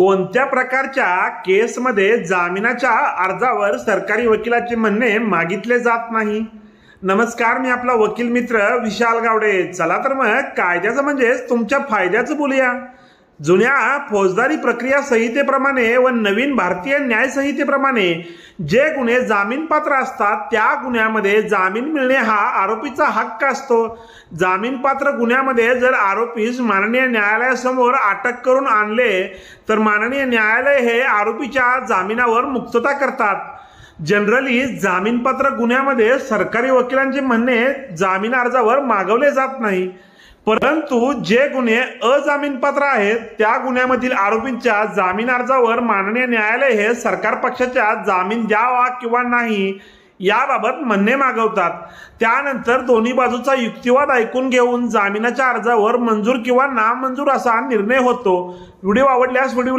कोणत्या प्रकारच्या केसमध्ये जामिनाच्या अर्जावर सरकारी वकिलाचे म्हणणे मागितले जात नाही? नमस्कार, मी आपला वकील मित्र विशाल गावडे. चला तर मग कायद्याचं म्हणजेच तुमच्या फायद्याचं बोलूया. जुन्या फौजदारी प्रक्रिया संहितेप्रमाणे व नवीन भारतीय न्याय संहितेप्रमाणे जे गुन्हे जामीनपात्र असतात त्या गुन्ह्यामध्ये जामीन मिळणे हा आरोपीचा हक्क असतो. जामीनपात्र गुन्ह्यामध्ये जर आरोपीस माननीय न्यायालयासमोर अटक करून आणले तर माननीय न्यायालय हे आरोपीच्या जामिनावर मुक्तता करतात. जनरली जामीनपात्र गुन्ह्यामध्ये सरकारी वकिलांचे म्हणणे जामीन अर्जावर मागवले जात नाही, परंतु जे गुन्हे अजामीनपात्र आहेत त्या गुन्ह्यामधील आरोपींच्या जामीन अर्जावर माननीय न्यायालय हे सरकार पक्षाच्या जामीन द्यावा किंवा नाही याबाबत म्हणणे मागवतात. त्यानंतर दोन्ही बाजूचा युक्तिवाद ऐकून घेऊन जामिनाच्या अर्जावर मंजूर किंवा नामंजूर असा निर्णय होतो. व्हिडिओ आवडल्यास व्हिडिओला